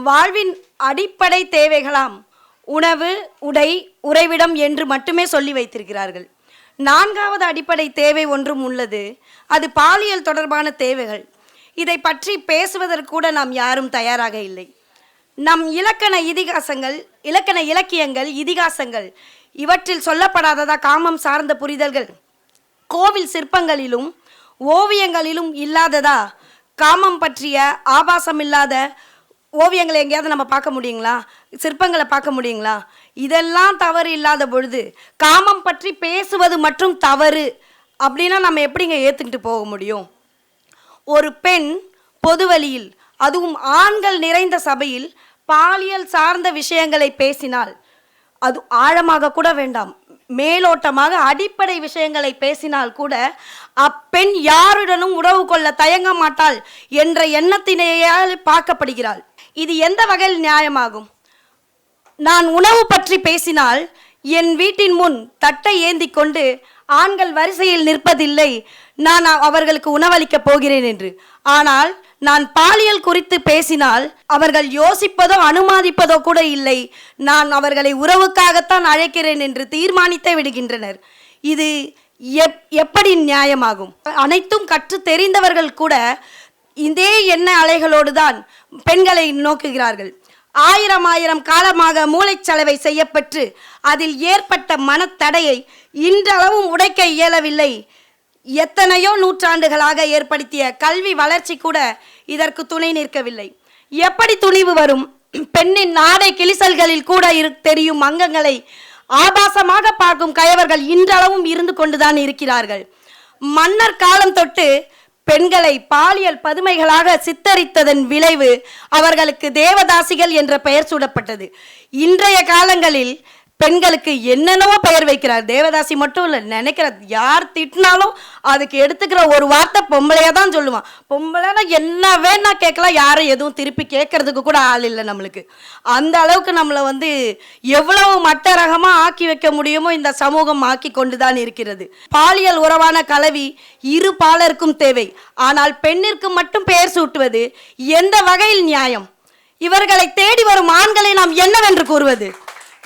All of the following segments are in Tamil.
வாழ்வின் அடிப்படை தேவைகளாம் உணவு, உடை, உறைவிடம் என்று மட்டுமே சொல்லி வைத்திருக்கிறார்கள். நான்காவது அடிப்படை தேவை ஒன்றும் உள்ளது. அது பாலியல் தொடர்பான தேவைகள். இதை பற்றி பேசுவதற்கு கூட நாம் யாரும் தயாராக இல்லை. நம் இலக்கண இலக்கியங்கள், இதிகாசங்கள் இவற்றில் சொல்லப்படாததா காமம் சார்ந்த புரிதல்கள்? கோவில் சிற்பங்களிலும் ஓவியங்களிலும் இல்லாததா காமம் பற்றிய ஆபாசம் இல்லாத ஓவியங்களை எங்கேயாவது நம்ம பார்க்க முடியுங்களா? சிற்பங்களை பார்க்க முடியுங்களா? இதெல்லாம் தவறு இல்லாத பொழுது காமம் பற்றி பேசுவது மற்றும் தவறு அப்படின்னா நம்ம எப்படிங்க ஏற்றுக்கிட்டு போக முடியும்? ஒரு பெண் பொதுவெளியில், அதுவும் ஆண்கள் நிறைந்த சபையில் பாலியல் சார்ந்த விஷயங்களை பேசினால், அது ஆழமாக கூட வேண்டாம், மேலோட்டமாக அடிப்படை விஷயங்களை பேசினால் கூட அப்பெண் யாருடனும் உறவு கொள்ள தயங்க மாட்டாள் என்ற எண்ணத்தினையால் பார்க்கப்படுகிறாள். இது எந்த வகையில் நியாயமாகும்? நான் உணவு பற்றி பேசினால் என் வீட்டின் முன் தட்டை ஏந்தி கொண்டு ஆண்கள் வரிசையில் நிற்பதில்லை, நான் அவர்களுக்கு உணவளிக்கப் போகிறேன் என்று. ஆனால் நான் பாலியல் குறித்து பேசினால் அவர்கள் யோசிப்பதோ அனுமதிப்பதோ கூட இல்லை, நான் அவர்களை உறவுக்காகத்தான் அழைக்கிறேன் என்று தீர்மானித்தே விடுகின்றனர். இது எப்படி நியாயமாகும்? அனைத்தும் கற்று தெரிந்தவர்கள் கூட இதே எண்ண அலைகளோடு தான் பெண்களை நோக்குகிறார்கள். ஆயிரம் காலமாக மூளைச்சலவை செய்யப்பட்டு அதில் ஏற்பட்ட மனத்தடையை இன்றளவும் உடைக்க இயலவில்லை. எத்தனையோ நூற்றாண்டுகளாக ஏற்படுத்திய கல்வி வளர்ச்சி கூட இதற்கு துணை நிற்கவில்லை. எப்படி துணிவு வரும்? பெண்ணின் நாடை கிழிசல்களில் கூட தெரியும் அங்கங்களை ஆபாசமாக பார்க்கும் கயவர்கள் இன்றளவும் இருந்து கொண்டுதான் இருக்கிறார்கள். மன்னர் காலம் தொட்டு பெண்களை பாலியல் பதுமைகளாக சித்தரித்ததன் விளைவு அவர்களுக்கு தேவதாசிகள் என்ற பெயர் சூடப்பட்டது. இன்றைய காலங்களில் பெண்களுக்கு என்னென்னவோ பெயர் வைக்கிறார். தேவதாசி மட்டும் இல்லை, நினைக்கிற யார் திட்டினாலும் அதுக்கு எடுத்துக்கிற ஒரு வார்த்தை பொம்பளையாக தான் சொல்லுவான். பொம்பளைனா என்ன வேணா கேட்கலாம், யாரும் எதுவும் திருப்பி கேட்கறதுக்கு கூட ஆள் இல்லை நம்மளுக்கு. அந்த அளவுக்கு நம்மளை எவ்வளவு மட்ட ரகமாக ஆக்கி வைக்க முடியுமோ இந்த சமூகம் ஆக்கி கொண்டு தான் இருக்கிறது. பாலியல் உறவான கலவி இரு பாலருக்கும் தேவை. ஆனால் பெண்ணிற்கு மட்டும் பெயர் சூட்டுவது எந்த வகையில் நியாயம்? இவர்களை தேடி வரும் ஆண்களை நாம் என்னவென்று கூறுவது?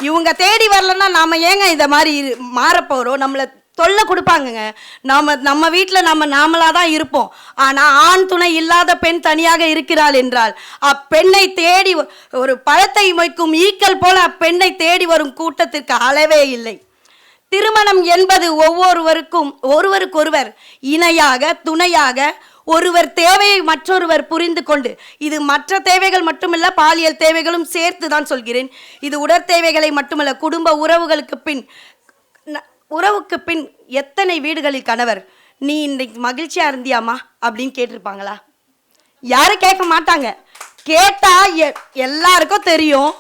இவங்க தேடி வரலன்னா நாம ஏங்க இந்த மாதிரி மாறப்போகிறோம்? நம்மளை தொல்லை கொடுப்பாங்கங்க. நம்ம வீட்டில் நாமளாக தான் இருப்போம். ஆனால் ஆண் துணை இல்லாத பெண் தனியாக இருக்கிறாள் என்றால் அப்பெண்ணை தேடி ஒரு பழத்தை மொய்க்கும் ஈக்கள் போல அப்பெண்ணை தேடி வரும் கூட்டத்திற்கு அளவே இல்லை. திருமணம் என்பது ஒருவருக்கொருவர் இணையாக, துணையாக, ஒருவர் தேவையை மற்றொருவர் புரிந்து கொண்டு, இது மற்ற தேவைகள் மட்டுமல்ல, பாலியல் தேவைகளும் சேர்த்து தான் சொல்கிறேன். இது உடற்தேவைகளை மட்டுமல்ல, குடும்ப உறவுக்கு பின் எத்தனை வீடுகளில் கணவர் நீ இன்றைக்கு மகிழ்ச்சியா இருந்தியாமா அப்படின்னு கேட்டிருப்பாங்களா? யாரும் கேட்க மாட்டாங்க. கேட்டா எல்லாருக்கும் தெரியும்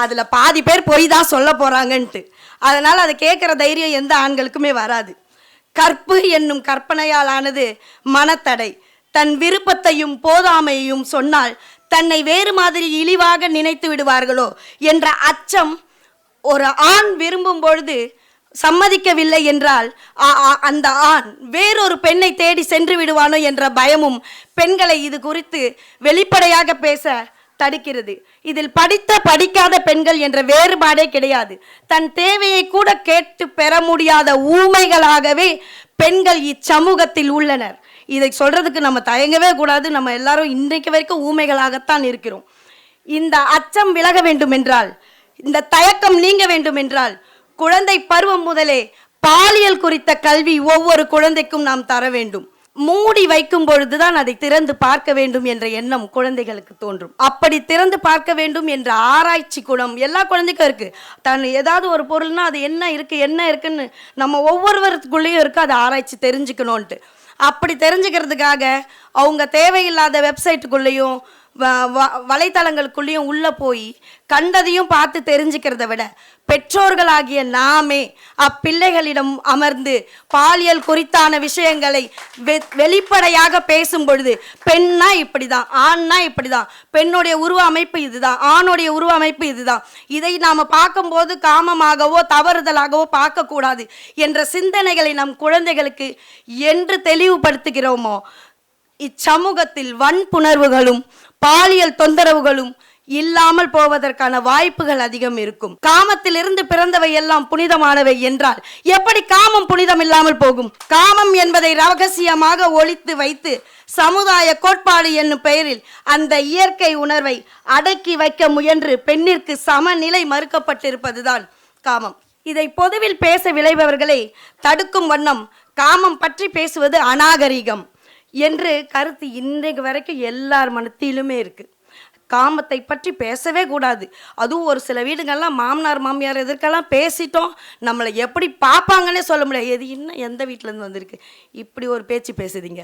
அதுல பாதி பேர் போய் தான் சொல்ல போறாங்கன்ட்டு. அதனால அதை கேட்கிற தைரியம் எந்த ஆண்களுக்குமே வராது. கற்பு என்னும் கற்பனையால் ஆனது மனத்தடை. தன் விருப்பத்தையும் போதாமையையும் சொன்னால் தன்னை வேறு மாதிரி இழிவாக நினைத்து விடுவார்களோ என்ற அச்சம். ஒரு ஆண் விரும்பும் பொழுது சம்மதிக்கவில்லை என்றால் அந்த ஆண் வேறொரு பெண்ணை தேடி சென்று விடுவானோ என்ற பயமும் பெண்களை இது குறித்து வெளிப்படையாக பேச தடுக்கிறது. இதில் படிக்காத பெண்கள் என்ற வேறுபாடே கிடையாது. தன் தேவையை கூட கேட்டு பெற முடியாத ஊமைகளாகவே பெண்கள் இச்சமூகத்தில் உள்ளனர். இதை சொல்றதுக்கு நம்ம தயங்கவே கூடாது. நம்ம எல்லாரும் இன்றைக்கு வரைக்கும் ஊமைகளாகத்தான் இருக்கிறோம். இந்த அச்சம் விலக வேண்டும் என்றால், இந்த தயக்கம் நீங்க வேண்டும் என்றால், குழந்தை பருவம் முதலே பாலியல் குறித்த கல்வி ஒவ்வொரு குழந்தைக்கும் நாம் தர வேண்டும். மூடி வைக்கும் பொழுதுதான் அதை திறந்து பார்க்க வேண்டும் என்ற எண்ணம் குழந்தைகளுக்கு தோன்றும். அப்படி திறந்து பார்க்க வேண்டும் என்ற ஆராய்ச்சி குணம் எல்லா குழந்தைக்கும் இருக்கு. தன் ஏதாவது ஒரு பொருள்னா அது என்ன இருக்குன்னு நம்ம ஒவ்வொருவருக்குள்ளேயும் இருக்கு. அதை ஆராய்ச்சி தெரிஞ்சுக்கணும்ன்ட்டு. அப்படி தெரிஞ்சுக்கிறதுக்காக அவங்க தேவையில்லாத வெப்சைட்டுக்குள்ளேயும் வலைத்தளங்களுக்குள்ளேயும் உள்ள போய் கண்டதையும் பார்த்து தெரிஞ்சுக்கிறத விட பெற்றோர்களாகிய நாமே அப்பிள்ளைகளிடம் அமர்ந்து பாலியல் குறித்தான விஷயங்களை வெளிப்படையாக பேசும் பொழுது, பெண்ணா இப்படிதான், ஆண்னா இப்படிதான், பெண்ணுடைய உருவ அமைப்பு இதுதான், ஆணுடைய உருவ அமைப்பு இதுதான், இதை நாம பார்க்கும்போது காமமாகவோ தவறுதலாகவோ பார்க்கக்கூடாது என்ற சிந்தனைகளை நம் குழந்தைகளுக்கு என்று தெளிவுபடுத்துகிறோமோ, இச்சமூகத்தில் வன்புணர்வுகளும் பாலியல் தொந்தரவுகளும் இல்லாமல் போவதற்கான வாய்ப்புகள் அதிகம் இருக்கும். காமத்திலிருந்து பிறந்தவை எல்லாம் புனிதமானவை என்றால் எப்படி காமம் புனிதம் இல்லாமல் போகும்? காமம் என்பதை ரகசியமாக ஒளித்து வைத்து சமுதாய கோட்பாடு என்னும் பெயரில் அந்த இயற்கை உணர்வை அடக்கி வைக்க முயன்று பெண்ணிற்கு சமநிலை மறுக்கப்பட்டிருப்பதுதான் காமம். இதை பொதுவில் பேச விளைபவர்களை தடுக்கும் வண்ணம் காமம் பற்றி பேசுவது அநாகரிகம் என்று கருத்து இன்றைக்கு வரைக்கும் எல்லார் மனத்திலுமே இருக்கு. காமத்தை பற்றி பேசவே கூடாது. அதுவும் ஒரு சில வீடுகள்லாம் மாமனார் மாமியார் எதற்கெல்லாம் பேசிட்டோம், நம்மளை எப்படி பார்ப்பாங்கன்னே சொல்ல முடியாது. எது இன்னும் எந்த வீட்டிலேருந்து வந்திருக்கு இப்படி ஒரு பேச்சு பேசுதீங்க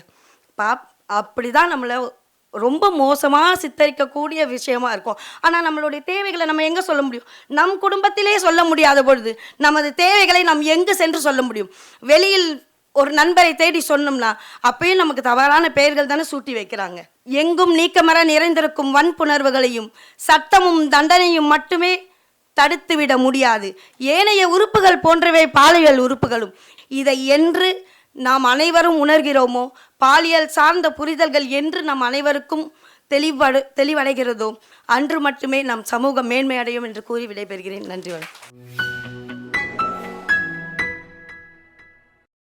அப்படி தான் நம்மளை ரொம்ப மோசமாக சித்தரிக்கக்கூடிய விஷயமா இருக்கும். ஆனால் நம்மளுடைய தேவைகளை நம்ம எங்கே சொல்ல முடியும்? நம் குடும்பத்திலே சொல்ல முடியாத பொழுது நமது தேவைகளை நாம் எங்கு சென்று சொல்ல முடியும்? வெளியில் ஒரு நண்பரை தேடி சொன்னோம்னா அப்பயும் நமக்கு தவறான பெயர்கள் தானே சூட்டி வைக்கிறாங்க. எங்கும் நீக்கமர நிறைந்திருக்கும் வன்புணர்வுகளையும் சட்டமும் தண்டனையும் மட்டுமே தடுத்துவிட முடியாது. ஏனைய உறுப்புகள் போன்றவை பாலியல் உறுப்புகளும். இதை என்று நாம் அனைவரும் உணர்கிறோமோ, பாலியல் சார்ந்த புரிதல்கள் என்று நம் அனைவருக்கும் தெளிவடைகிறதோ அன்று மட்டுமே நம் சமூகம் மேன்மையடையும் என்று கூறி விடைபெறுகிறேன். நன்றி, வணக்கம்.